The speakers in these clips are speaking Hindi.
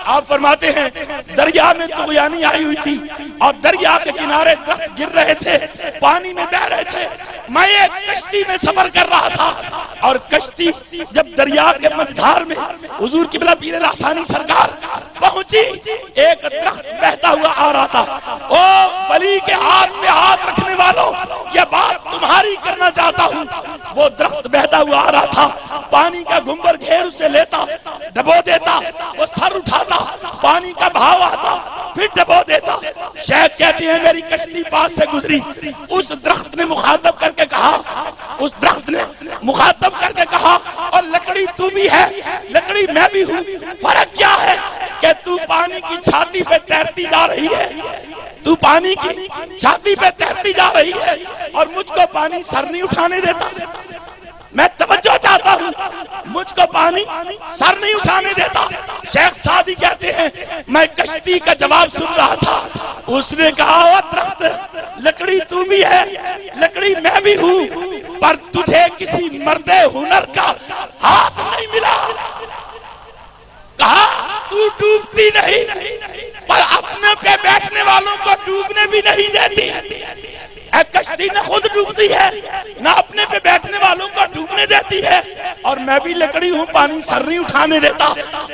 आप फरमाते हैं दरिया में तुगयानी आई हुई थी और दरिया के किनारे दरख्त गिर रहे थे, पानी में बह रहे थे। मैं एक कश्ती में सफर कर रहा था और कश्ती जब दरिया के मझधार में हुजूर किबला पीर लासानी सरकार पहुंची, एक दरख्त बहता हुआ आ रहा था। ओ वली के हाथ में हाथ रखने वालों, यह बात तुम्हारी करना चाहता हूँ। वो दरख्त बहता हुआ आ रहा था, पानी का घुंबर घेर उसे लेता, डबो देता, वो सर उठाता, पानी का भाव आता, फिर डबो देता। शेख कहते हैं मेरी कश्ती पास से गुजरी, उस दरख्त ने मुखातब करके कहा, उस दरख्त ने मुखातब करके कहा, और लकड़ी तू भी है, लकड़ी मैं भी हूँ, फर्क क्या है कि तू पानी की छाती पे तैरती जा रही है, तू पानी की छाती पे तैरती जा रही है और मुझको पानी सर नहीं उठाने देता। मैं तवज्जो चाहता हूँ, मुझको पानी सर नहीं उठाने देता। शेख सादी कहते हैं मैं कश्ती का जवाब सुन रहा था, उसने कहा ओ दरख्त लकड़ी तू भी है, लकड़ी मैं भी हूँ, पर तुझे किसी मर्दे हुनर का हाथ नहीं मिला। कहा तू डूबती नहीं, पर अपने पे बैठने वालों को डूबने भी नहीं देती। कश्ती न खुद डूबती है, न अपने पे बैठने वालों को डूबने देती है, और मैं भी लकड़ी हूँ, पानी सर नहीं उठाने देता।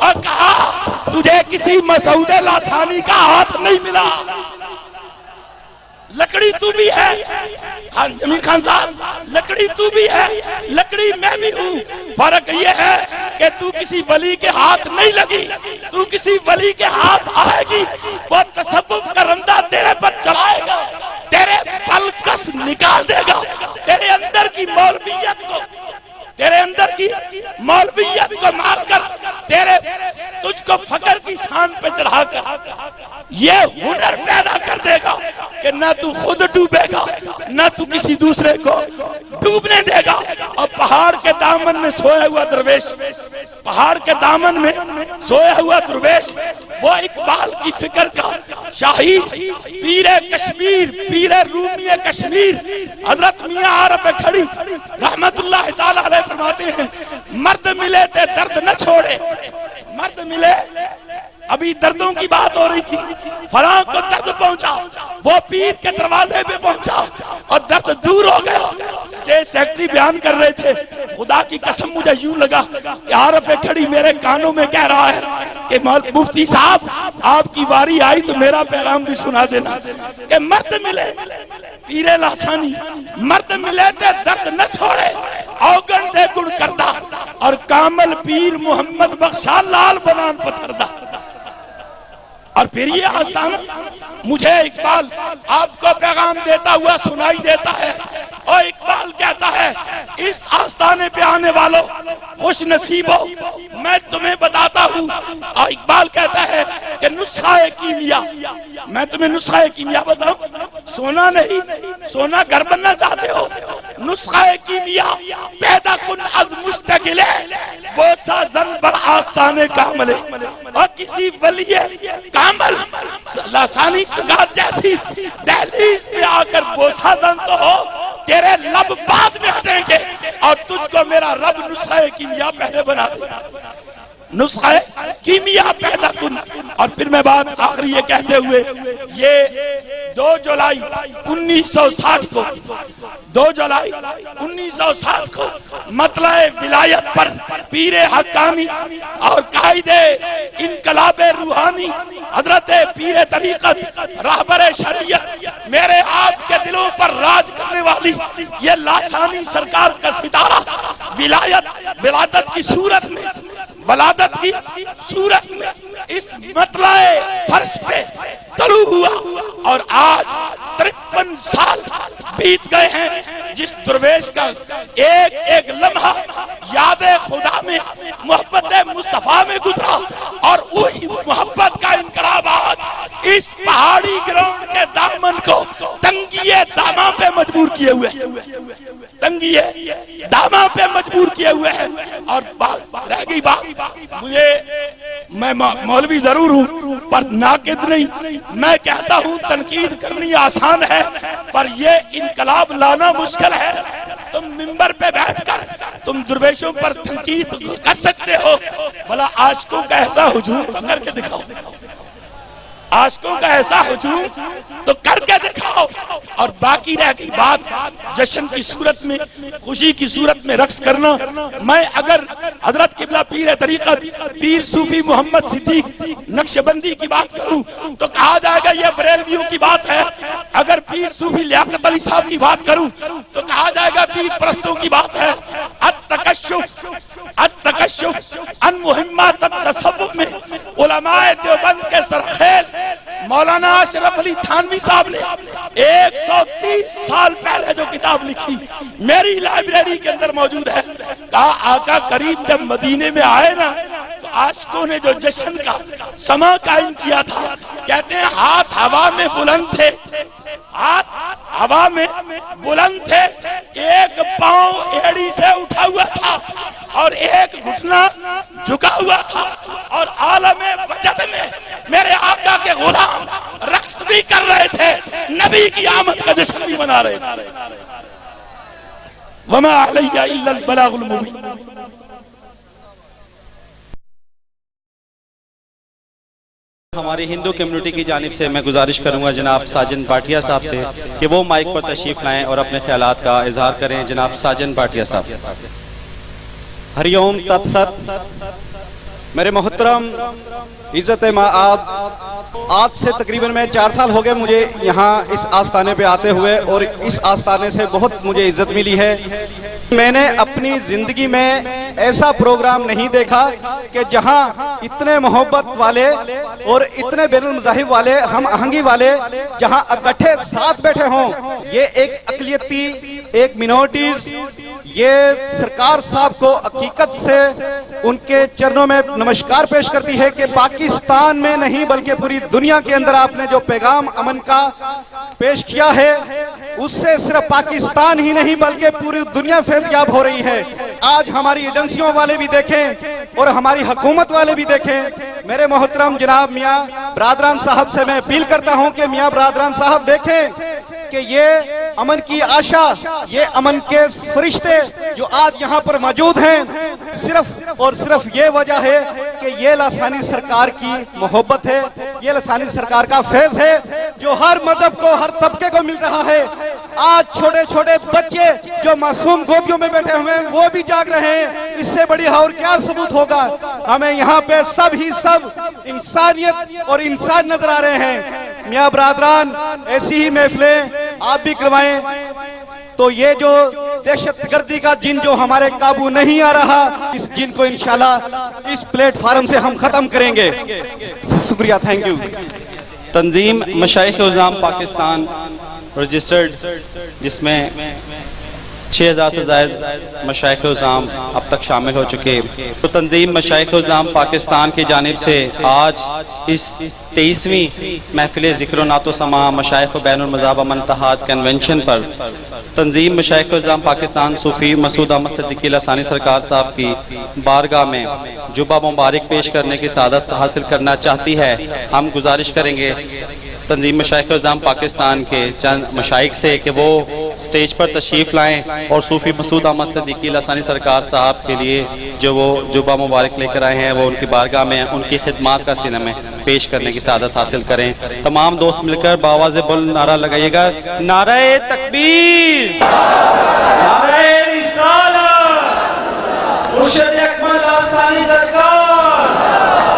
और कहा तुझे किसी मसूदे लासानी का हाथ नहीं मिला, लकड़ी तू भी है। जमील खान साहब, लकड़ी तू भी है, लकड़ी मैं भी हूँ, फर्क ये है कि तू किसी वली के हाथ नहीं लगी, तू किसी वली के हाथ आएगी, वो तसव्वुफ का रंदा तेरे पर चलाएगा, तेरे पल कस निकाल देगा, तेरे अंदर की मौलवियत को, तेरे अंदर की मौलवियत को मारकर तुझको फकर की शान पे चढ़ाकर ये हुनर पैदा कर देगा कि न तू खुद डूबेगा, न तू किसी दूसरे को डूबने देगा। और पहाड़ के दामन में सोया हुआ दरवेश, पहाड़ के दामन में सोया हुआ दरवेश, वो इकबाल की फिक्र का शाही पीर कश्मीर, पीर रूमी कश्मीर हजरत मियां आरफ खड़ी रहमतुल्लाह ताला अलैह फरमाते हैं मर्द मिले ते दर्द न छोड़े, मर्द मिले। अभी दर्दों की बात हो रही थी, फलां को दर्द पहुंचा, वो पीर के दरवाजे पे पहुंचा और दर्द दूर हो गया। स्टेज सेक्रेटरी बयान कर रहे थे, खुदा की कसम मुझे यूं लगा कि आरफ खड़ी मेरे कानों में कह रहा है कि मुफ्ती साहब आपकी बारी आई तो मेरा पैगाम भी सुना देना कि मर्द मिले पीरे लासानी, मर्द मिले ते दर्द न छोड़े, औगन दे गुण करदा और कामल पीर मोहम्मद बख्शा लाल बनान पथरदा। और फिर ये आस्थाना मुझे इकबाल आपको पैगाम देता हुआ सुनाई देता है, और इकबाल कहता है इस आस्थाने पे आने वालों खुश नसीबो, मैं तुम्हें बताता हूँ। और इकबाल कहता है कि नुस्खा कीमिया, मैं तुम्हें नुस्खा कीमिया बताऊं, सोना नहीं, सोना घर बनना चाहते हो, नुस्खा कीमिया पैदा कुन अज मुस्तकिले वो सा जन बर आस्थाने कामले। और किसी वलिये कामल लासानी सरकार जैसी दहलीज पे आकर बोसा जन तो हो, तेरे लब बाद में हटेंगे और तुझको मेरा रब नुस्खा कीमिया पहले बना देगा, नुस्खा कीमिया पैदा कुन। और फिर मैं बात आखिरी ये कहते हुए, ये 2 जुलाई 1960 को, 2 जुलाई 1960 को मतला विलायत पर पीरे हक्कानी और कायदे इनकलाबे रूहानी हजरत पीरे तरीकत रहबरे शरीयत मेरे आपके दिलों पर राज करने वाली ये लासानी सरकार का सितारा विलादत की सूरत में, वलादत की सूरत में इस मतलाए फर्श पे तलू हुआ। और आज 53 साल बीत गए हैं जिस दरवेश का एक एक लम्हा याद खुदा में, मोहब्बत मुस्तफा में गुजरा, और वही मोहब्बत का इनकलाब आज इस पहाड़ी ग्राउंड के दामन को तंगिए दामा पे मजबूर किए हुए, तंगिए दामा पे मजबूर किए हुए हैं। और रह गई बात, मैं मौलवी जरूर हूँ पर नाकिद नहीं, मैं कहता हूँ तनकीद करनी आसान है पर ये इनकलाब लाना मुश्किल है। तुम मिंबर पे बैठकर तुम दुर्वेशों पर तनकीद कर सकते हो, भला आशिकों का ऐसा हुजूम तो करके दिखाओ, आशिकों का ऐसा हुजूम तो करके दिखाओ। और बाकी रह गई बात जश्न की सूरत में, खुशी की सूरत में रक्स करना। मैं अगर हजरत किबला पीर तरीक़त पीर सूफी मोहम्मद सिद्दीक नक्शबंदी की बात करूं तो कहा जाएगा ये बरेलवियों की बात है। अगर पीर सूफी लियाकत अली साहब की बात करूं तो कहा जाएगा पीर परस्तों की बात है। अन मुहिम्मत तसव्वुफ में उलमाए देवबंद के सरखेल मौलाना अशरफ अली थानवी साहब ने 130 साल पहले जो किताब लिखी मेरी लाइब्रेरी के अंदर मौजूद है। कहा आका करीम जब मदीने में आए ना तो आशिकों ने जो जश्न का समा कायम किया था, कहते हैं हाथ हवा में बुलंद थे, हाथ हवा में बुलंद थे, एक पांव एड़ी से उठा हुआ था और एक घुटना झुका हुआ था, और आलमे वजद में मेरे आका के गुलाम रक्स भी कर रहे थे, नबी की आमद का जश्न भी मना रहे थे। वमा अलैया इल्लल बलागुल मुबीन। हमारी हिंदू कम्युनिटी की जानिब से मैं गुजारिश करूंगा जनाब साजन भाटिया साहब से कि वो माइक पर तशरीफ लाएं और अपने ख्यालात का इजहार करें। जनाब साजन भाटिया साहब। हरिओम तत्सत। मेरे मोहतरम इज्जत माँ आप, आज से तकरीबन मैं 4 साल हो गए मुझे यहाँ इस आस्थाने पे आते हुए, और इस आस्थाने से बहुत मुझे इज्जत मिली है। मैंने अपनी जिंदगी में ऐसा प्रोग्राम नहीं देखा कि जहां इतने मोहब्बत वाले और इतने बैनुल मज़ाहिब वाले, हम आहंगी वाले जहां इकट्ठे साथ बैठे हों। ये एक अक़लियती, एक मिनोरिटीज, ये सरकार साहब को हकीकत से उनके चरणों में नमस्कार पेश करती है कि पाकिस्तान में नहीं बल्कि पूरी दुनिया के अंदर आपने जो पैगाम अमन का पेश किया है उससे सिर्फ पाकिस्तान ही नहीं बल्कि पूरी दुनिया फैज़याब हो रही है। आज हमारी एजेंसियों वाले भी देखें और हमारी हुकूमत वाले भी देखें। मेरे मोहतरम जनाब मियाँ बरादरान साहब से मैं अपील करता हूँ कि मियाँ बरादरान साहब देखें कि ये अमन की आशा, ये अमन के फरिश्ते जो आज यहाँ पर मौजूद हैं, सिर्फ और सिर्फ ये वजह है कि ये लासानी सरकार की मोहब्बत है, ये लासानी सरकार का फैज है जो हर मजहब को, हर तबके को मिल रहा है। आज छोटे छोटे बच्चे जो मासूम गोदियों में बैठे हुए हैं वो भी जाग रहे हैं। इससे बड़ी और क्या सबूत होगा। हमें यहाँ पे सब ही सब इंसानियत और इंसान नजर आ रहे हैं। मियाँ बरादरान ऐसी ही महफिलें आप भी करवाएं तो ये जो दहशतगर्दी का जिन जो हमारे काबू नहीं आ रहा, इस जिन को इंशाल्लाह इस प्लेटफार्म से हम खत्म करेंगे। शुक्रिया, थैंक यू। तंजीम मशाइख-ए-उज़्ज़ाम पाकिस्तान रजिस्टर्ड, जिसमें 6000 से ज़ायद मशाइख-ए-उज़्ज़ाम अब तक शामिल हो चुके। तो तंजीम मशाइख-ए-उज़्ज़ाम पाकिस्तान की जानिब से आज इस 23वीं महफिल ज़िक्र नातो समा मशाइख बैनुल मज़ाहब अमन इत्तेहाद कन्वेंशन पर तंजीम मशाइख-ए-उज़्ज़ाम पाकिस्तान सूफी मसूद अहमद सिद्दीकी लसानी सरकार साहब की बारगाह में जुबा मुबारक पेश करने की सादत हासिल करना चाहती है। हम गुजारिश करेंगे तंजीम मशाइख-ए-उज़्ज़ाम पाकिस्तान के चंद मशाइख से कि वो स्टेज पर तशरीफ़ लाएं और सूफी मसूद अहमद सिद्दीकी लसानी सरकार साहब के लिए जो वो जुबा मुबारक लेकर आए हैं वो उनकी बारगाह में उनकी खिदमात का सीने में पेश करने की सादत हासिल करें। तमाम दोस्त मिलकर बावाज़े बुलंद नारा लगाइएगा, नारे तकबीर, नारे रिसालत, मुर्शिद अकमल लसानी सरकार,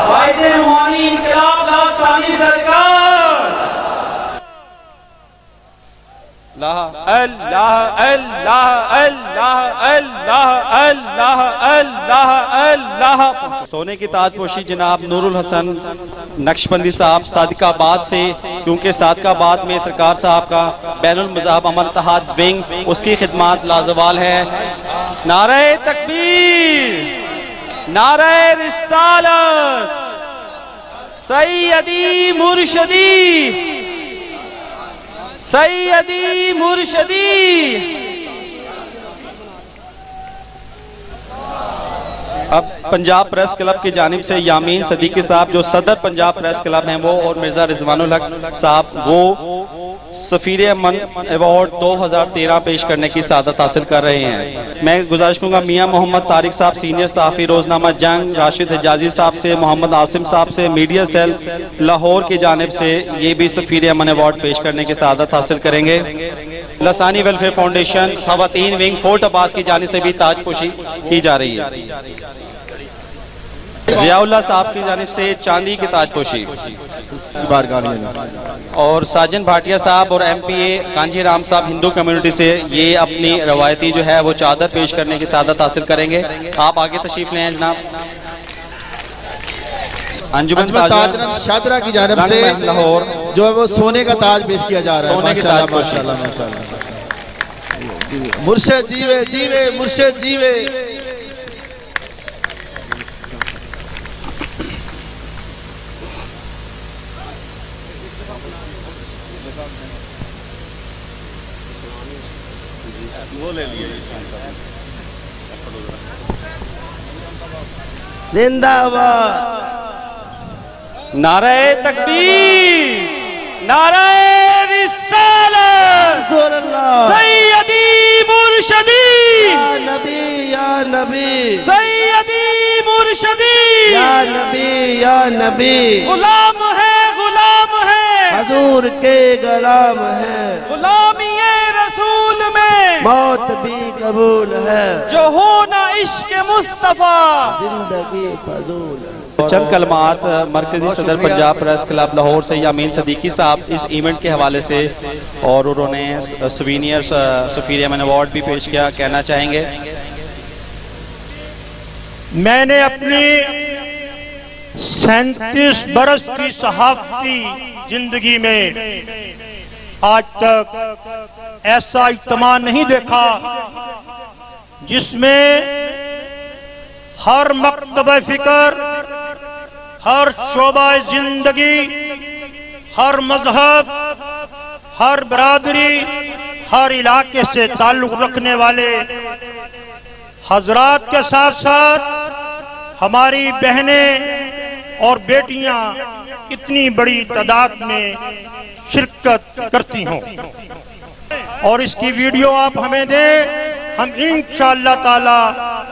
कायदे रूहानी इनकलाब लसानी सरकार। अल्लाह अल्लाह अल्लाह अल्लाह अल्लाह अल्लाह अल्लाह अल्लाह। सोने की ताजपोशी जनाब नूरुल हसन नक्शबंदी साहब सादिकाबाद से, क्योंकि सादिकाबाद में सरकार साहब का बैनुल मज़ाहब अमन इत्तेहाद विंग, उसकी खिदमात लाजवाल है। नारे तकबीर, नारे रिसालत, सैयदी मुर्शदी, सैयदी मुर्शदी। अब पंजाब प्रेस क्लब की जानिब से यामीन सदीकी साहब जो सदर पंजाब प्रेस क्लब हैं वो, और मिर्जा रिजवानुल हक साहब वो सफीर अमन अवार्ड 2013 पेश करने की सादत हासिल कर रहे हैं। मैं गुजारिश करूँगा मियाँ मोहम्मद तारिक साहब सीनियर सहाफ़ी रोजनामा जंग, राशिद हिजाजी साहब से, मोहम्मद आसिम साहब से, मीडिया सेल लाहौर की जानिब से ये भी सफीर अमन अवार्ड पेश करने की सादत हासिल करेंगे। लसानी वेलफेयर फाउंडेशन खवातीन विंग फोर्ट अब्बास की जानिब से भी ताजपोशी की जा रही है। जियाउल्लाह साहब की जानिब से चांदी की ताजपोशी और साजन भाटिया साहब और MPA कांजी राम साहब हिंदू कम्युनिटी से ये अपनी रवायती जो है वो चादर पेश करने की सादत हासिल करेंगे। आप आगे तशरीफ ले आए जनाब। अंजुमन ताजरन शादरा की जानिब से लाहौर जो है वो सोने का ताज पेश किया जा रहा है। सोने की ताजपोशी। मुर्शिद जीवे जीवे मुर्शिद जीवे। जिंदाबाद। नारे तकबीर, नारे रिसालत, सैयदी मुर्शदी, या नबी या नबी, सैयदी मुर्शदी, या नबी या नबी, गुलाम है हजूर के गुलाम है, गुलामी रसूल में मौत भी कबूल है, जो हो ना इश्क मुस्तफा जिंदगी फजूल है। चंद कलमात मरकजी सदर पंजाब प्रेस क्लब लाहौर से यामीन सदीकी साहब इस इवेंट के हवाले से और उन्होंने सुवीनियर सफीर अमन अवार्ड भी पेश किया, कहना चाहेंगे। मैंने अपनी 37 बरस की सहाफती जिंदगी में आज तक ऐसा इज्तिमा नहीं देखा जिसमें हर मकतब फिक्र, हर शोबा जिंदगी, हर मजहब, हर बरादरी, हर इलाके से ताल्लुक रखने वाले हजरात के साथ साथ हमारी बहनें और बेटियां इतनी बड़ी तादाद में शिरकत करती हों और इसकी वीडियो आप हमें दें। हम इंशाअल्लाह ताला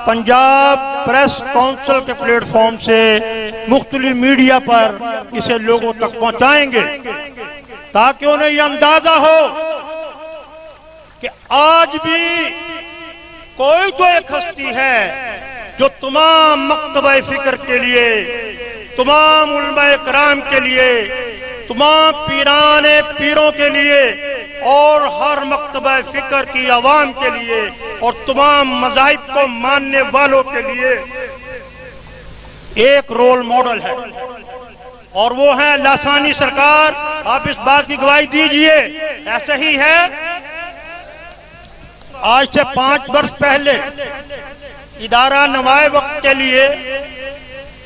पंजाब प्रेस काउंसिल के प्लेटफॉर्म से मुख्तलिफ मीडिया पर इसे लोगों तक पहुंचाएंगे ताकि उन्हें यह अंदाजा हो कि आज भी कोई तो एक हस्ती है जो तमाम मकतबा फिक्र के लिए, तमाम उलमा कराम के लिए, तमाम पीराने पीरों के लिए और हर मकतबा फिक्र की आवाम के लिए और तमाम मज़ाहिब को मानने वालों के लिए एक रोल मॉडल है और वो है लासानी सरकार। आप इस बात की गवाही दीजिए। ऐसे ही है, आज से 5 वर्ष पहले इदारा नवाए वक्त के लिए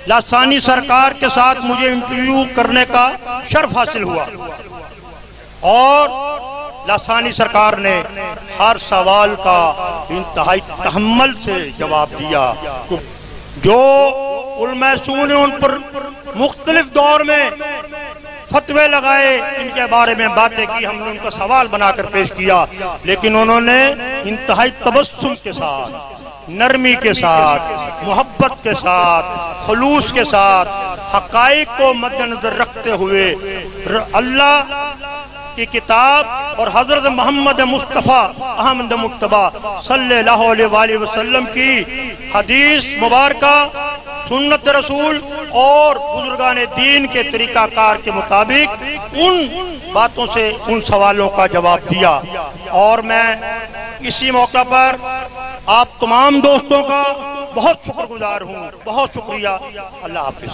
लासानी सरकार के साथ मुझे इंटरव्यू करने का शर्फ हासिल हुआ और लासानी सरकार ने हर सवाल का इंतहाई तहम्मुल से जवाब दिया। जो उलमा-ए-सू ने उन पर मुख्तलिफ दौर में फतवे लगाए, इनके बारे में बातें की, हमने उनका सवाल बनाकर पेश किया, लेकिन उन्होंने इंतहाई तबस्सुम के साथ, नरमी के साथ, मोहब्बत के साथ, खुलूस के साथ हक़ाइक़ को मद्देनजर रखते हुए अल्लाह की किताब और हजरत मोहम्मद मुस्तफ़ा अहमद मुज्तबा सल्लल्लाहु अलैहि वसल्लम की हदीस मुबारका, सुन्नत रसूल और बुजुर्गान दीन के तरीकाकार के मुताबिक उन बातों से उन सवालों का जवाब दिया। और मैं इसी मौका पर आप तमाम दोस्तों का बहुत शुक्रगुजार हूँ। बहुत शुक्रिया। अल्लाह हाफिज।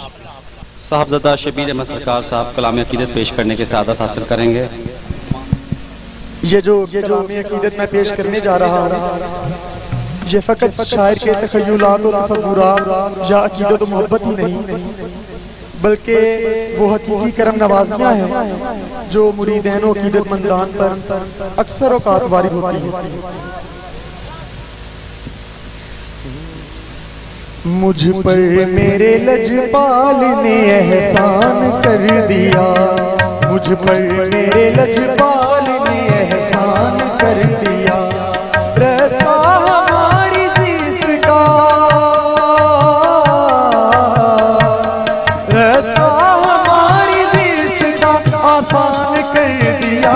साहबजादा शबीर अहमद सरकार साहब कलाम अकीदत पेश करने की सादत हासिल करेंगे। ये जो कलाम अकीदत मैं पेश करने जा रहा हूँ, ये फ़कत शायर के तख़य्युलात और तसव्वुरात या अकीदत और मोहब्बत ही नहीं, बल्कि वो हकीकी करम नवाज़ियाँ हैं जो मुरीदैन और अकीदतमंदान पर अक्सर औक़ात वारिद होती हैं। मुझ पर मेरे लजपाल ने एहसान कर दिया, मुझ पर मेरे लजपाल कर दिया। रास्ता हमारी जिस्त का, रास्ता हमारी जिस्त का आसान कर दिया।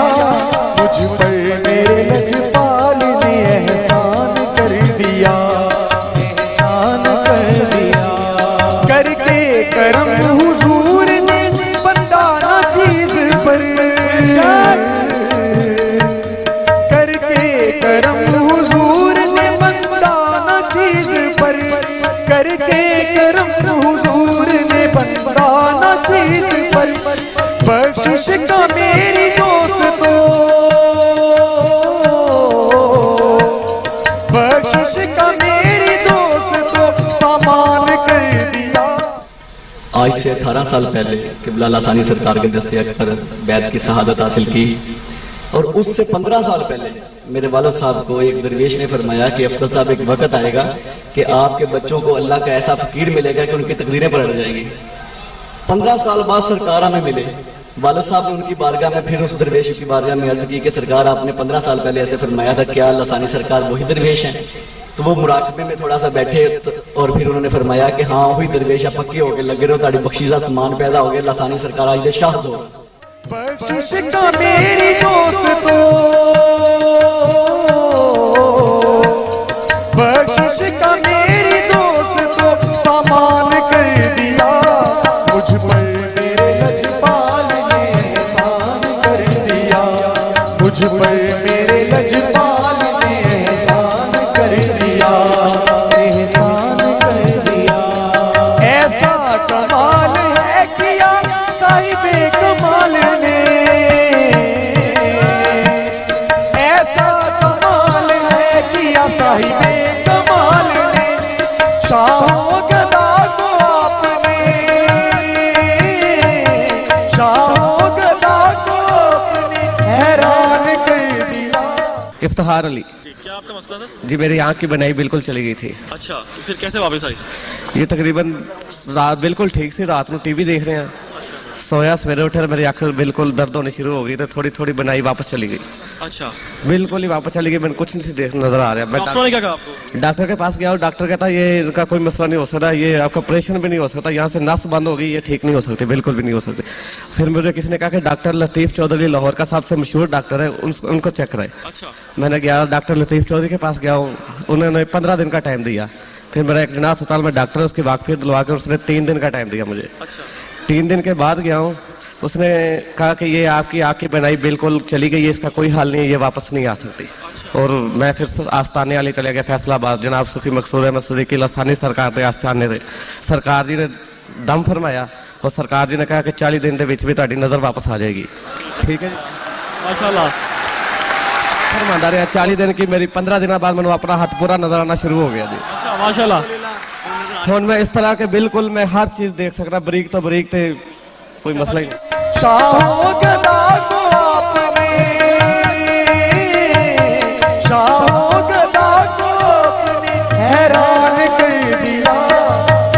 मुझ पर मेरे लजपाल ने एहसान कर दिया, एहसान कर दिया। करके करम हुजूर ने बंदा ना चीज पर, करके करम हुजूर ने बंदा ना चीज पर, करके करम हुजूर ने बंदा ना चीज पर। बख्शिश का मेरी दोस्तों, बख्शिश का मेरी दोस्तों सामान कर दिया। आज से 18 साल पहले क़िबला लासानी सरकार के दस्ते अकबर बैत की शहादत हासिल की, और उससे 15 साल पहले मेरे वालिद साहब को एक दरवेश ने फरमाया कि अफसर साहब एक वक्त आएगा कि आपके बच्चों को अल्लाह का ऐसा फकीर मिलेगा कि उनकी तकदीरें पलट जाएंगी। 15 साल बाद सरकार हमें मिले। वालिद साहब ने उनकी बारगाह में फिर उस दरवेश की बारगाह में अर्ज की कि सरकार आपने 15 साल पहले ऐसे फरमाया था, क्या लासानी सरकार वही दरवेश हैं? तो वो मुराकबे में थोड़ा सा बैठे और फिर उन्होंने फरमाया कि हाँ वही दरवेश आप पक्के होके लगे रहो, ताड़ी बख्शीशा समान पैदा हो गया, लासानी सरकार आज दे शाह जो। बख्शिश का मेरी दोस्तों, बख्शिश का मेरी दोस्तों सामान कर दिया। मुझ पर मेरे लजपाल ने एहसान कर दिया, मुझ पर मेरे लजपाल ने एहसान कर दिया, एहसान कर दिया। ऐसा कमाल है किया साहिबे कमाल ने, ऐसा कमाल है किया साहिबे कमाल ने। शाहों गदा को आपने, शाहों गदा को आपने हैरान कर दिया। इफ्तिखार अली क्या आपका मसला था? जी, मेरी आंख की बनाई बिल्कुल चली गई थी। अच्छा, तो फिर कैसे वापस आई? ये तकरीबन रात बिल्कुल ठीक सी, रात में टीवी देख रहे हैं, सोया, सवेरे उठे, मेरी आंख बिल्कुल दर्द होनी शुरू हो गई, तो थोड़ी थोड़ी बनाई वापस चली गई। अच्छा, बिल्कुल ही वापस चली गई, मैंने कुछ नहीं देख नजर आ रहा। मैं डॉक्टर ने क्या कहा आपको? डॉक्टर के पास गया और डॉक्टर कहता ये इनका कोई मसला नहीं हो सकता, ये आपका ऑपरेशन भी नहीं हो सकता, यहाँ से नस बंद हो गई, ये ठीक नहीं हो सकती, बिल्कुल भी नहीं हो सकती। फिर मुझे किसी ने कहा कि डॉक्टर लतीफ चौधरी लाहौर का सबसे मशहूर डॉक्टर है, उनको चेक कराए। अच्छा, मैंने गया डॉक्टर लतीफ चौधरी के पास गया हूँ, उन्होंने 15 दिन का टाइम दिया। फिर मेरा एक जना अस्पताल में डॉक्टर है, उसकी वाकफियत दिलवा कर उसने 3 दिन का टाइम दिया मुझे। अच्छा, 3 दिन के बाद गया हूँ, उसने कहा कि ये आपकी आँख की बनाई बिल्कुल चली गई है, इसका कोई हल नहीं है, ये वापस नहीं आ सकती। और मैं फिर आस्थाने वाले चले गया फैसलाबाद, जनाब सूफी मकसूद अहमद सिद्दीकी लासानी सरकार के आस्थाने से। सरकार जी ने दम फरमाया और सरकार जी ने कहा कि 40 दिन के विच भी तुहाडी नज़र वापस आ जाएगी। ठीक है जी, माशाल्लाह। फरमांदा रहा 40 दिन की, मेरी 15 दिन बाद मैंने अपना हाथ पूरा नजर आना शुरू हो गया जी। अच्छा, माशाल्लाह। हुण मैं इस तरह के बिल्कुल मैं हर चीज देख सकता, बरीक तो बरीक, थे कोई मसला ही नहीं। शाहों गदा को आपने, शाहों गदा को आपने हैरान कर दिया।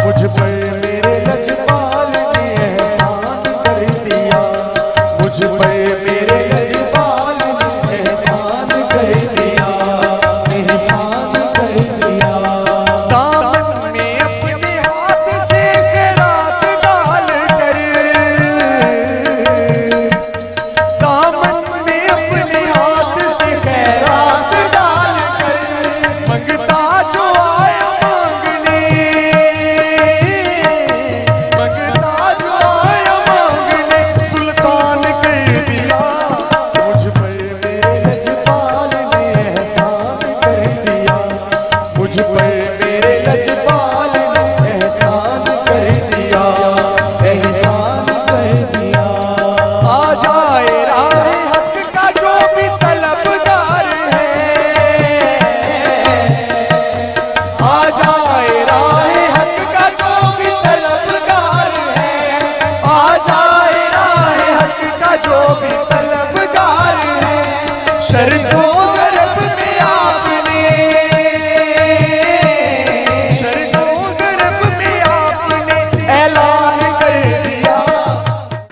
मुझ पर मेरे लजपाल ने एहसान कर दिया, मुझ पर मेरे लजपाल ने एहसान कर दिया, एहसान कर दिया। दामन में अपने हाथ से खैरात डाल कर, दामन में अपने हाथ से खैरात डाल कर, मंगता जो आया मांगने, मंगता जो आया मांगने सुल्तान कर दिया। मुझ पर मेरे लजपाल ने एहसान कर दिया, मुझ पर मेरे लजपाल ने एहसान कर दिया, एहसान कर दिया। आ जाए राह हक का जो भी तलबगार है, आ जाए राह हक का जो भी तलबगार है, आ जाए राह हक का जो भी तलबगार है। शर्को गरब में आपने, शर्को गरब में आपने ऐलान कर दिया।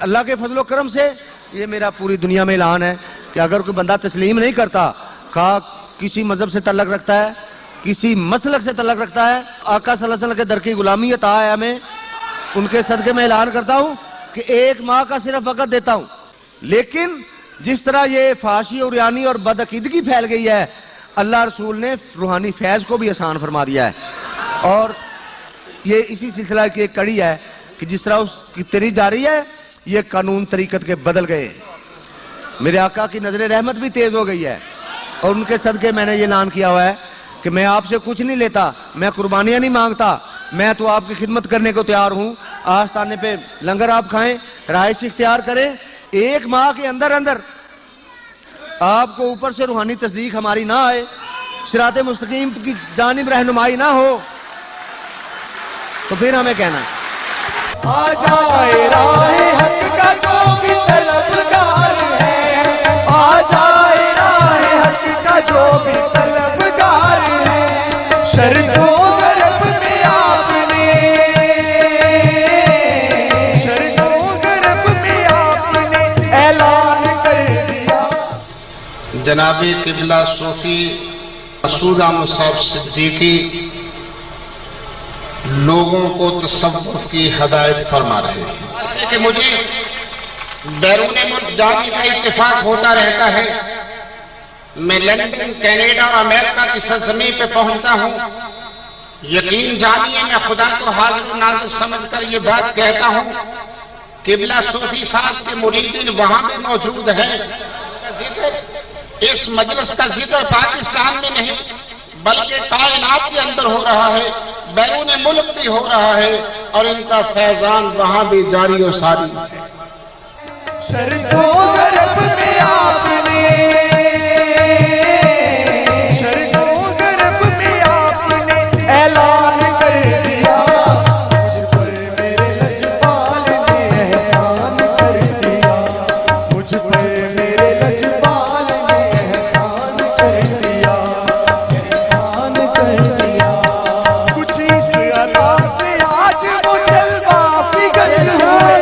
अल्लाह के फजलो करम से ये मेरा पूरी दुनिया में ऐलान है कि अगर कोई बंदा तस्लीम नहीं करता खा किसी मजहब से तल्लक रखता है, किसी मसलक से तल्लक रखता है, आका सल्लल्लाहु अलैहि वसल्लम के दर की गुलामी अता है हमें, उनके सदके में ऐलान करता हूं कि 1 माह का सिर्फ वक़्त देता हूं। लेकिन जिस तरह ये फाशी और यानी और बदअकीदगी फैल गई है, अल्लाह रसूल ने रूहानी फैज को भी आसान फरमा दिया है। और ये इसी सिलसिला की एक कड़ी है कि जिस तरह उसकी तरी जारी है, ये कानून तरीकत के बदल गए। मेरे आका की नजर रहमत भी तेज हो गई है और उनके सदके मैंने ये ऐलान किया हुआ है कि मैं आपसे कुछ नहीं लेता, मैं कुर्बानियां नहीं मांगता, मैं तो आपकी खिदमत करने को तैयार हूं। आस्थाने पे लंगर आप खाएं, रहाइश इख्तियार करें, 1 माह के अंदर अंदर आपको ऊपर से रूहानी तस्दीक हमारी ना आए, सिराते मुस्तकीम की जानिब रहनुमाई ना हो, तो फिर हमें कहना है आ जाए राहे हक का जो भी तलबगार है, आ जाए राहे हक का जो भी तलबगार है। शर्को गरब में आपने, शर्को गरब में आपने ऐलान कर दिया। जनाबे किबला सूफी मसूद अहमद साहब सिद्दीकी लोगों को तसव्वुफ की हदायत फरमा रहे हैं कि मुझे बैरून मुल्क जाने का इत्तेफाक होता रहता है। मैं लंदन, कनाडा और अमेरिका की सरजमीं पे पहुंचता हूं। यकीन जानिए मैं खुदा को हाजिर नाज़िर समझकर ये बात कहता हूं, किबला सूफी साहब के मुरीदीन वहां भी मौजूद हैं। इस मजलिस का जिक्र पाकिस्तान में नहीं बल्कि कायनात के अंदर हो रहा है, बैरून मुल्क भी हो रहा है और इनका फैजान वहां भी जारी और सारी है। शर्को गरब में आपने, शर्को गरब में आपने ऐलान कर दिया। मुझ पर मेरे लजपाल ने एहसान कर दिया, मुझ पर मेरे लजपाल ने एहसान कर दिया, एहसान कर दिया। कुछ इस अदा से आज वो जलवा फिगर हुए,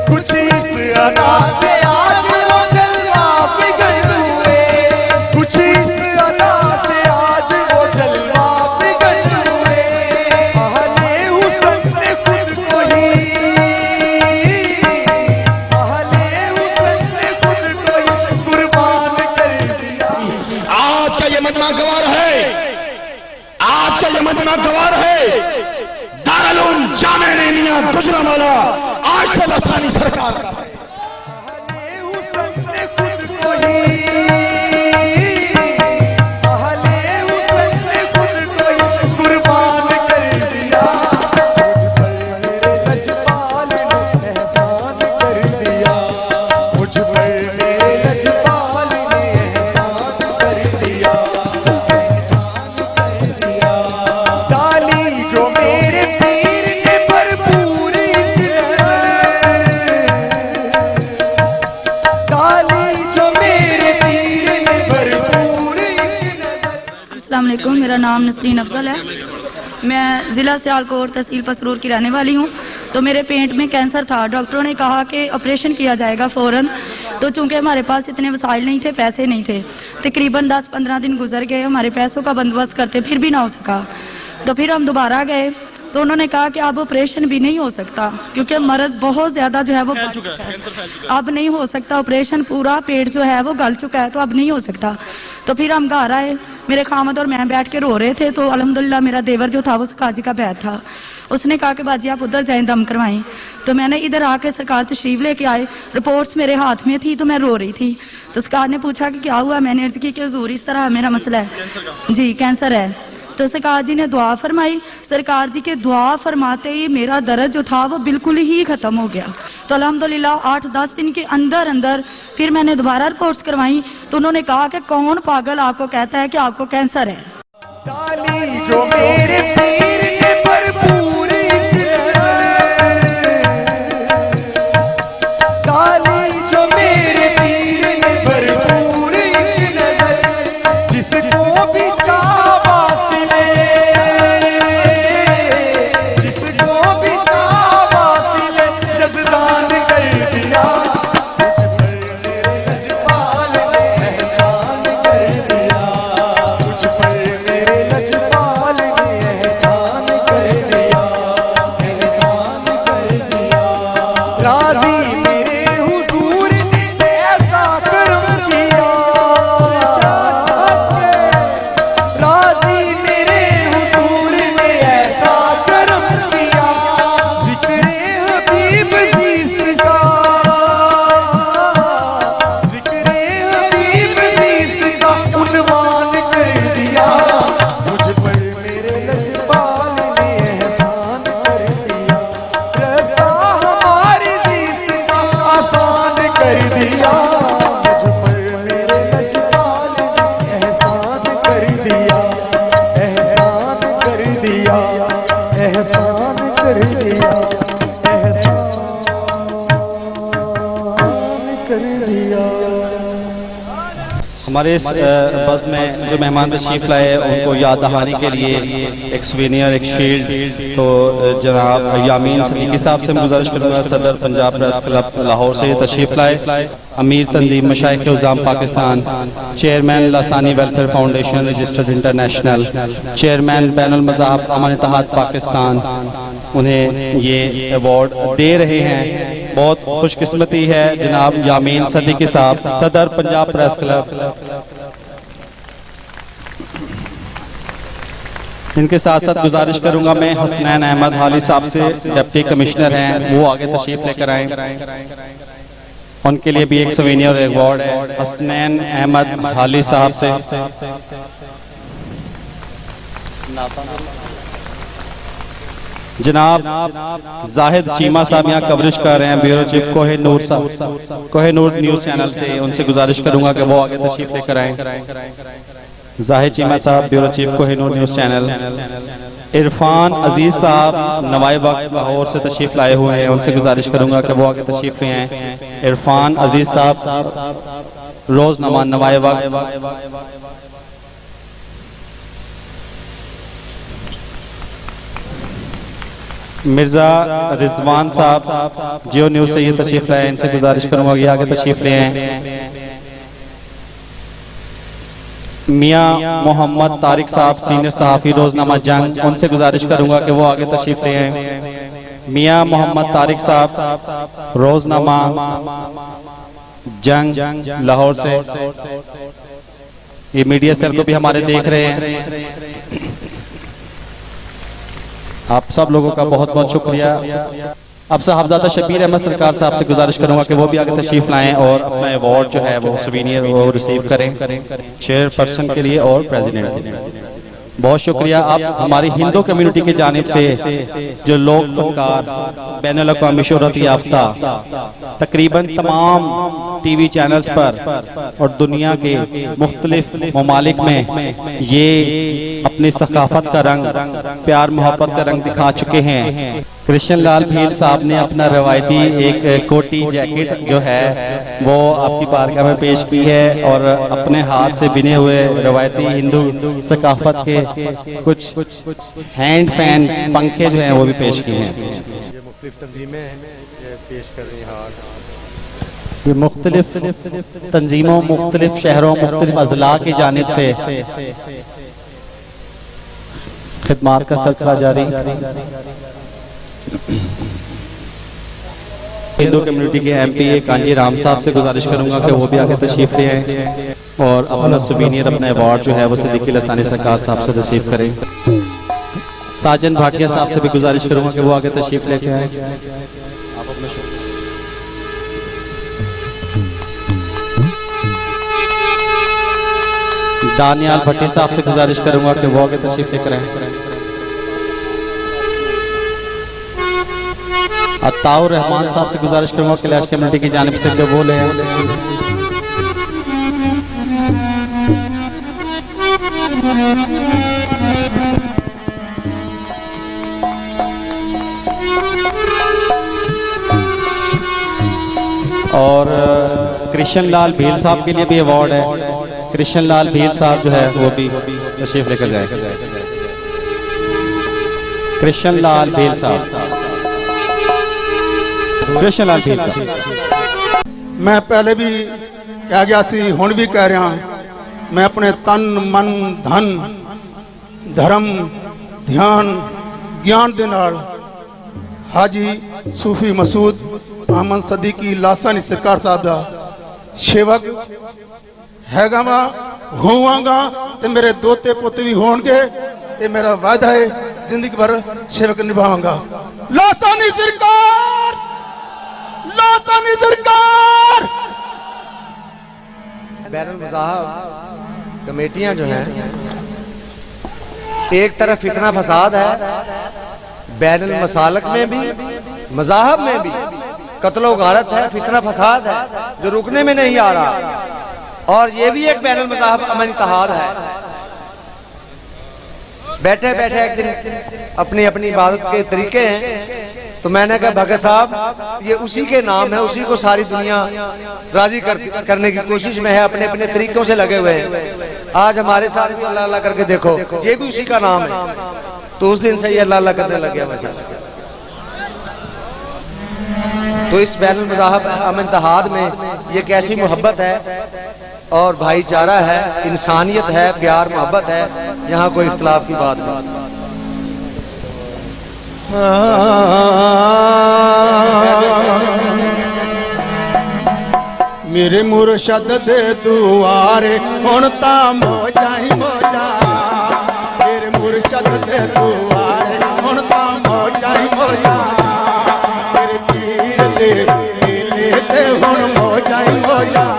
कुछ इस अदा से आज वो जलवा फिगर हुए, कुछ इस अदा से आज वो जलवा फिगर हुए। अहले हुस्न ने खुद को ही, अहले हुस्न ने खुद को ही कुर्बान कर दिया। आज का ये मजमा गवार है, आज का ये मजमा गवार है। दारुल उलूम जामे मियां गुजरांवाला आज से लसानी सरकार का है। अहले हुस्न ने खुद को ही, अहले हुस्न ने खुद को ही कुर्बान कर दिया। मुझ पर मेरे लजपाल ने एहसान कर दिया, मुझ पर मेरे लजपाल ने एहसान कर दिया, एहसान कर दिया। डाली जो मेरे पीर ने भरपूर एक नजर, डाली जो मेरे पीर ने भरपूर एक नजर। अस्सलाम वालेकुम, मेरा नाम नसरीन अफजल है। मैं ज़िला सियालकोट तहसील पसरूर की रहने वाली हूँ। तो मेरे पेट में कैंसर था, डॉक्टरों ने कहा कि ऑपरेशन किया जाएगा फ़ौरन। तो चूंकि हमारे पास इतने वसाइल नहीं थे, पैसे नहीं थे, तकरीबन 10-15 दिन गुजर गए, हमारे पैसों का बंदोबस्त करते फिर भी ना हो सका। तो फिर हम दोबारा गए तो उन्होंने कहा कि अब ऑपरेशन भी नहीं हो सकता क्योंकि मर्ज बहुत ज़्यादा जो है वो गल चुका है, अब नहीं हो सकता ऑपरेशन, पूरा पेट जो है वो गल चुका है, तो अब नहीं हो सकता। तो फिर हम घर आए, मेरे खामद और मैं बैठ के रो रहे थे। तो अल्हम्दुलिल्लाह मेरा देवर जो था वो काजी का बैठ था, उसने कहा कि बाजी आप उधर जाएं दम करवाएं। तो मैंने इधर आके सरकार तशरीफ लेके आए, रिपोर्ट्स मेरे हाथ में थी तो मैं रो रही थी। तो सरकार ने पूछा कि क्या हुआ, मैंने अर्ज की कि हुजूर इस तरह मेरा मसला है जी, कैंसर है। तो सरकार जी ने दुआ फरमाई, सरकार जी के दुआ फरमाते ही मेरा दर्द जो था वो बिल्कुल ही खत्म हो गया। तो अल्हम्दुलिल्लाह 8-10 दिन के अंदर अंदर फिर मैंने दोबारा रिपोर्ट्स करवाई तो उन्होंने कहा कि कौन पागल आपको कहता है कि आपको कैंसर है। डाली जो मेरे पीर ने भरपूर एक नजर, डाली जो मेरे पीर ने भरपूर एक नजर, जिसको भी चाहा वासिले, जिसको भी चाहा वासिले जज़दान कर दिया। मुझ पर मेरे लजपाल दिया, मुझ पर मेरे लजपाल ने एहसान कर दिया, एहसान कर दिया, एहसान कर दिया, एहसान कर दिया। हमारे इस बस में जो मेहमान तशरीफ लाए उनको याद दहानी के लिए एक सुवेनियर, एक शील्ड, तो जनाब यामीन सदीकी साहब से गुजारिश करूँगा, सदर पंजाब प्रेस क्लब लाहौर से तशरीफ लाए, अमीर तंजीम मशाइख उज़ाम Pakistan, chairman Lasani welfare foundation registered international, chairman बैनुल मज़ाहब अमन इत्तेहाद पाकिस्तान, उन्हें ये अवार्ड दे रहे हैं। बहुत खुशकिस्मती है जनाब यामीन सदीकी साहब, सदर पंजाब प्रेस क्लब। इनके साथ साथ गुजारिश करूंगा मैं हसनैन अहमद हाली साहब से, डिप्टी कमिश्नर हैं, वो आगे तशरीफ लेकर आए, उनके लिए भी एक सुवेनियर अवार्ड है हसनैन अहमद हाली साहब से। जनाब जाहिद चीमा साहब यहाँ कवरेज कर रहे हैं, ब्यूरो चीफ कोहिनूर साहब, कोहिनूर न्यूज चैनल से, उनसे गुजारिश करूंगा कि वो आगे तशरीफ लेकर आए। जाहिद चीमा साहब, bureau chief Kohinoor news channel. Irfan Aziz साहब नवाए वक्त लाहौर से तशरीफ लाए हुए हैं, उनसे गुजारिश करूंगा कि वो आगे तशरीफ ले आए। इरफान अजीज साहब रोजनामा नवाए वक्त। मिर्जा रिजवान साहब जियो न्यूज से ये तशरीफ लाए, इनसे गुजारिश करूंगा कि आगे तशरीफ ले आए। मियां मोहम्मद तारिक साहब सीनियर सहाफ़ी रोजनामा जंग, उनसे गुजारिश करूंगा कि वो आगे तशरीफ ले आए। मियां मोहम्मद तारिक साहब रोजनामा जंग लाहौर से, ये मीडिया सेल को भी हमारे देख रहे हैं। आप सब लोगों का बहुत बहुत शुक्रिया। अब साहबजादा शबीर अहमद सरकार साहब से गुजारिश करूंगा कि वो भी आगे तशरीफ लाएं और अपना अवार्ड जो है वो सुवेनियर वो रिसीव करें, चेयरपर्सन के लिए और प्रेसिडेंट। बहुत शुक्रिया। आप हमारी हिंदू कम्युनिटी की जानिब से जो लोक फनकार बैनुल अक़वामी शोहरत याफ्ता तकरीबन तमाम टीवी चैनल्स पर और दुनिया के मुख्तलिफ ममालिक में ये अपनी सकाफत का रंग, प्यार मोहब्बत का रंग दिखा चुके हैं। कृष्ण लाल भील साहब ने अपना रवायती एक कोटी जैकेट जो है वो आपकी बारगाह में पेश की है और अपने हाथ से बिने हुए रवायती हिंदू सकाफत के कुछ हैंड फैन पंखे जो हैं वो भी पेश किए हैं। ये मुख्तलिफ तंजीमें पेश कर रही हैं, ये मुख्तलिफ तंजीमों, मुख्तलिफ शहरों, मुख्तलिफ अजला की जानिब से खिदमात का सिलसिला जारी। हिंदू कम्युनिटी के MP कांजी राम साहब से गुजारिश करूंगा कि वो भी आगे तशरीफ ले आए और अपना सुवेनियर, अपना अवार्ड जो है वो सिद्दीकी लसानी सरकार साहब से रिसीव करें। साजन भाटिया साहब से भी गुजारिश करूंगा कि वो आगे तशरीफ लेके आए। दानियाल भट्टी साहब से गुजारिश करूंगा कि वो आगे तशरीफ लेकर आए। अताउर रहमान साहब से गुजारिश करूंगा कि लैश कम्युनिटी की जानिब से वो ले और कृष्ण लाल भील साहब के लिए भी अवार्ड है। कृष्ण लाल भील साहब जो है वो भी तशरीफ लेकर जाए। कृष्ण लाल भील साहब, कृष्ण लाल भील साहब। मैं पहले भी कह गया सी, हुण भी कह रहा, मैं अपने तन मन धन धर्म ध्यान ज्ञान दे नाल हाजी सूफी मसूद अहमद सदीकी लासानी सरकार साहब का सेवक हैगा वा, होवांगा ते मेरे दोते पुत भी होणगे। ये मेरा वादा है, जिंदगी भर सेवक निभाऊंगा। लासानी सरकार, लासानी सरकार। बैनुल मज़ाहब कमेटियां जो हैं, एक तरफ इतना फसाद है, बैनुल मसालक में भी मज़ाहब में भी कत्लो गारत है, फितना फसाद है, जो रुकने में नहीं आ रहा। और ये भी एक बैनुल मज़ाहब अमन इत्तेहाद है। बैठे बैठे एक दिन अपनी अपनी इबादत के तरीके हैं, तो मैंने कहा भगत साहब ये उसी के नाम है, उसी को सारी दुनिया राजी करने की कोशिश में है, अपने अपने तरीकों से लगे हुए हैं। आज हमारे साथ भी अल्लाह अल्लाह करके देखो, ये भी उसी का नाम है। तो उस दिन से ये अल्लाह अल्लाह करने लग गया माशाअल्लाह। तो इस बैनुल मज़ाहब अमन इत्तेहाद में ये कैसी मोहब्बत है और भाईचारा है, इंसानियत है, प्यार मोहब्बत है, यहाँ कोई इख्तिलाफ की बात नहीं। मेरे मुर्शद दे दुआरे हुण तां मौजां ही मौजां, मेरे मुर्शद दे दुआरे हुण तां मौजां ही मौजां, मेरे पीर दे मेले ते हुण मौजां ही मौजां।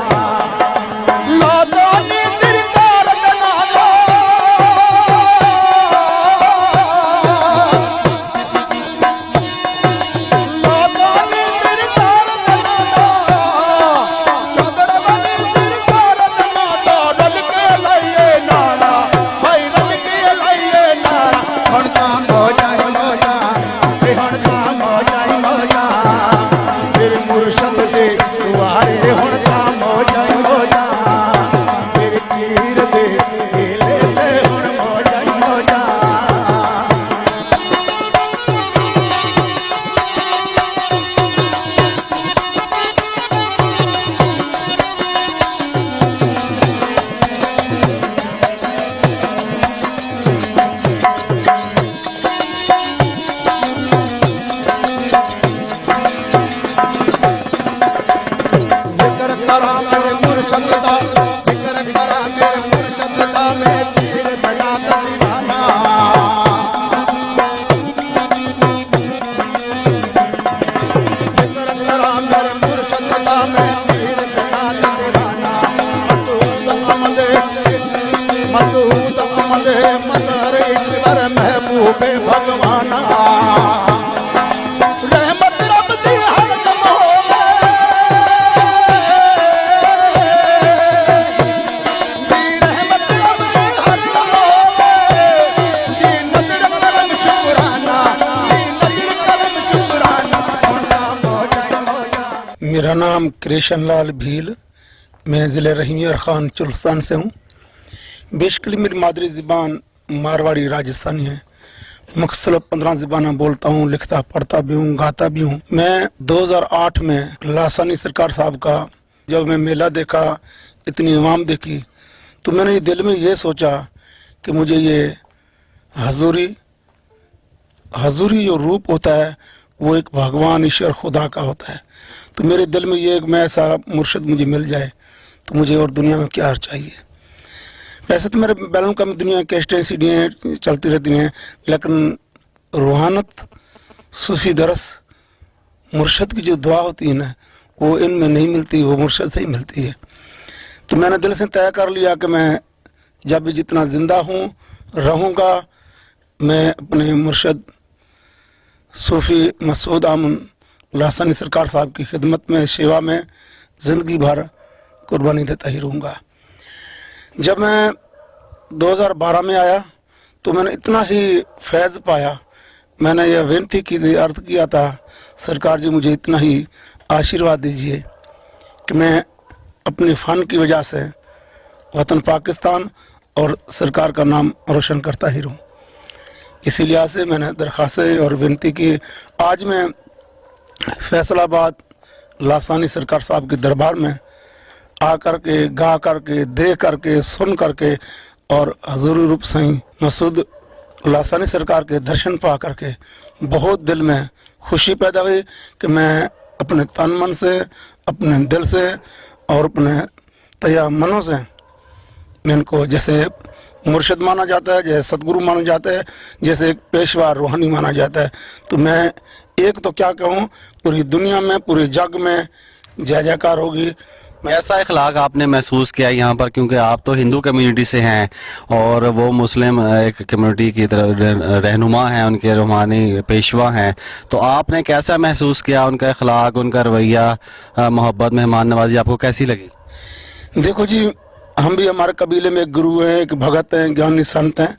मेरा नाम कृष्ण लाल भील, मैं ज़िले रहीमिया खान चुल्स्तान से हूँ। बेसिकली मेरी मादरी ज़बान मारवाड़ी राजस्थानी है। मुख्तलिफ 15 ज़बानें बोलता हूँ, लिखता पढ़ता भी हूँ, गाता भी हूँ। मैं 2008 में लासानी सरकार साहब का जब मैं मेला देखा, इतनी इमाम देखी, तो मैंने दिल में ये सोचा कि मुझे ये हजूरी जो रूप होता है वो एक भगवान ईश्वर खुदा का होता है। तो मेरे दिल में ये मैं ऐसा मुर्शिद मुझे मिल जाए तो मुझे और दुनिया में क्या चाहिए। वैसे तो मेरे बैलों का दुनिया कैस्टें सीढ़ियाँ चलती रहती हैं, लेकिन रूहानत, सूफी दरस, मुर्शिद की जो दुआ होती है ना, वो इनमें नहीं मिलती, वो मुर्शिद से ही मिलती है। तो मैंने दिल से तय कर लिया कि मैं जब भी जितना ज़िंदा हूँ रहूँगा, मैं अपने मुर्शिद सूफी मसूद आमन लासानी सरकार साहब की खिदमत में, सेवा में ज़िंदगी भर कुर्बानी देता ही रहूँगा। जब मैं 2012 में आया तो मैंने इतना ही फैज़ पाया, मैंने यह विनती की थी, अर्ज़ किया था, सरकार जी मुझे इतना ही आशीर्वाद दीजिए कि मैं अपने फ़न की वजह से वतन पाकिस्तान और सरकार का नाम रोशन करता ही रहूँ। इसी लिहाज से मैंने दरख्वास्तें और विनती की। आज मैं फैसलाबाद लासानी सरकार साहब के दरबार में आ करके, गा करके, देख करके, सुन करके और हजूरी रूप सही मसूद लासानी सरकार के दर्शन पा करके बहुत दिल में खुशी पैदा हुई कि मैं अपने तन मन से, अपने दिल से और अपने तया मनों से मैं इनको जैसे मुर्शिद माना जाता है, जैसे सतगुरु माना जाता है, जैसे एक पेशवा रूहानी माना जाता है। तो मैं एक तो क्या कहूँ, पूरी दुनिया में, पूरे जग में जय जयकार होगी। कैसा इखलाक आपने महसूस किया यहाँ पर, क्योंकि आप तो हिंदू कम्युनिटी से हैं और वो मुस्लिम एक कम्युनिटी की तरफ रहनुमा हैं, उनके रूहानी पेशवा हैं, तो आपने कैसा महसूस किया उनका इखलाक, उनका रवैया, मोहब्बत, मेहमान नवाजी आपको कैसी लगी? देखो जी, हम भी हमारे कबीले में एक गुरु हैं, एक भगत हैं, ज्ञानी संत हैं।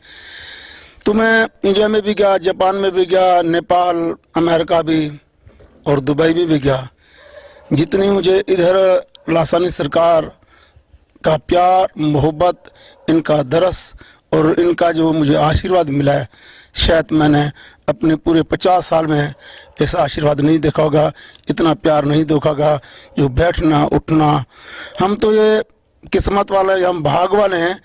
तो मैं इंडिया में भी गया, जापान में भी गया, नेपाल, अमेरिका भी और दुबई में भी गया। जितनी मुझे इधर लासानी सरकार का प्यार, मोहब्बत, इनका दरस और इनका जो मुझे आशीर्वाद मिला है, शायद मैंने अपने पूरे 50 साल में ऐसा आशीर्वाद नहीं देखा होगा, इतना प्यार नहीं देखा होगा। जो बैठना उठना, हम तो ये किस्मत वाले, हम भाग वाले हैं,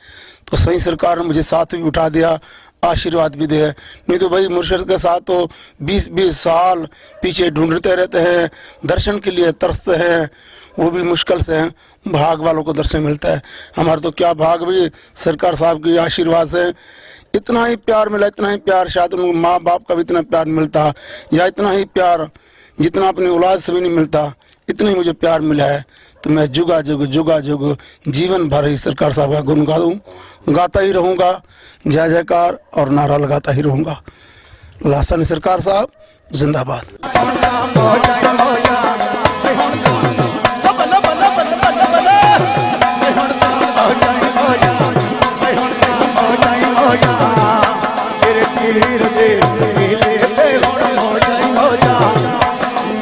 तो सही सरकार ने मुझे साथ भी उठा दिया, आशीर्वाद भी दिया। नहीं तो भाई मुर्शिद के साथ तो 20-20 साल पीछे ढूंढते रहते हैं, दर्शन के लिए तरसते हैं, वो भी मुश्किल से हैं। भाग वालों को दर्शन मिलता है, हमारा तो क्या भाग भी सरकार साहब के आशीर्वाद से इतना ही प्यार मिला, इतना ही प्यार शायद उनको माँ बाप का भी इतना प्यार मिलता, या इतना ही प्यार जितना अपनी औलाद से भी नहीं मिलता, इतना ही मुझे प्यार मिला है। तो मैं जुगा जुग जीवन भर ही सरकार साहब का गुण गाता ही रहूँगा, जय जयकार और नारा लगाता ही रहूँगा। लासानी सरकार साहब जिंदाबाद।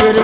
मेरे